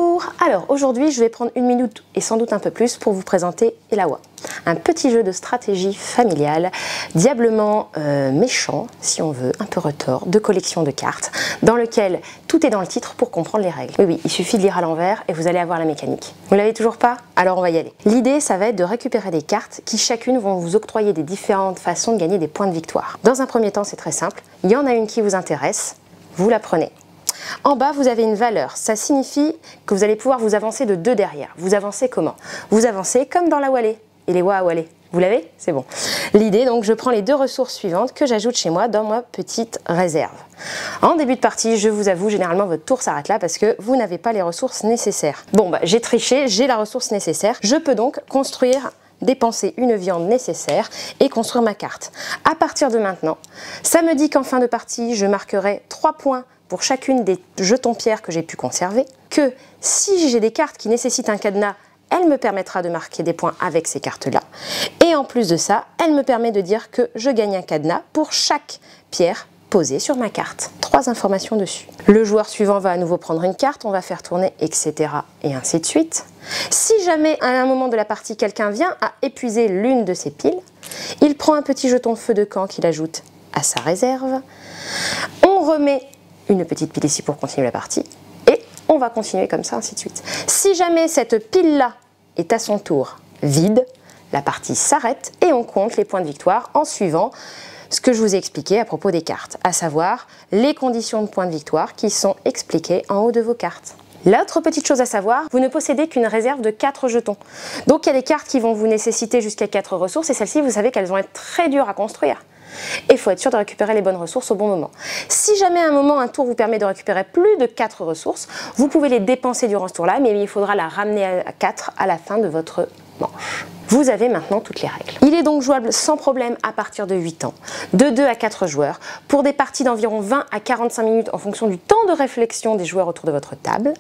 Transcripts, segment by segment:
Bonjour! Alors aujourd'hui je vais prendre une minute et sans doute un peu plus pour vous présenter Elawa. Un petit jeu de stratégie familiale, diablement méchant si on veut, un peu retors, de collection de cartes, dans lequel tout est dans le titre pour comprendre les règles. Oui, il suffit de lire à l'envers et vous allez avoir la mécanique. Vous l'avez toujours pas? Alors on va y aller. L'idée ça va être de récupérer des cartes qui chacune vont vous octroyer des différentes façons de gagner des points de victoire. Dans un premier temps c'est très simple, il y en a une qui vous intéresse, vous la prenez. En bas, vous avez une valeur. Ça signifie que vous allez pouvoir vous avancer de 2 derrière. Vous avancez comment? Vous avancez comme dans la Wallée. Et les Wa à Wallée. Vous l'avez? C'est bon. L'idée, donc, je prends les 2 ressources suivantes que j'ajoute chez moi dans ma petite réserve. En début de partie, je vous avoue, généralement, votre tour s'arrête là parce que vous n'avez pas les ressources nécessaires. Bon, bah, j'ai triché, j'ai la ressource nécessaire. Je peux donc construire, dépenser une viande nécessaire et construire ma carte. À partir de maintenant, ça me dit qu'en fin de partie, je marquerai 3 points pour chacune des jetons pierres que j'ai pu conserver, que si j'ai des cartes qui nécessitent un cadenas, elle me permettra de marquer des points avec ces cartes-là. Et en plus de ça, elle me permet de dire que je gagne un cadenas pour chaque pierre posée sur ma carte. 3 informations dessus. Le joueur suivant va à nouveau prendre une carte, on va faire tourner, etc. et ainsi de suite. Si jamais à un moment de la partie, quelqu'un vient à épuiser l'une de ses piles, il prend un petit jeton feu de camp qu'il ajoute à sa réserve. On remet une petite pile ici pour continuer la partie, et on va continuer comme ça, ainsi de suite. Si jamais cette pile-là est à son tour vide, la partie s'arrête et on compte les points de victoire en suivant ce que je vous ai expliqué à propos des cartes, à savoir les conditions de points de victoire qui sont expliquées en haut de vos cartes. L'autre petite chose à savoir, vous ne possédez qu'une réserve de 4 jetons. Donc il y a des cartes qui vont vous nécessiter jusqu'à 4 ressources et celles-ci, vous savez qu'elles vont être très dures à construire. Et il faut être sûr de récupérer les bonnes ressources au bon moment. Si jamais à un moment, un tour vous permet de récupérer plus de 4 ressources, vous pouvez les dépenser durant ce tour-là, mais il faudra la ramener à 4 à la fin de votre manche. Vous avez maintenant toutes les règles. Il est donc jouable sans problème à partir de 8 ans, de 2 à 4 joueurs, pour des parties d'environ 20 à 45 minutes en fonction du temps de réflexion des joueurs autour de votre table.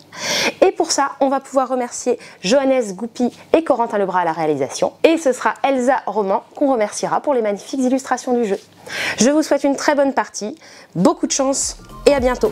Et pour ça, on va pouvoir remercier Johannes Goupy et Corentin Lebras à la réalisation. Et ce sera Elsa Roman qu'on remerciera pour les magnifiques illustrations du jeu. Je vous souhaite une très bonne partie, beaucoup de chance et à bientôt.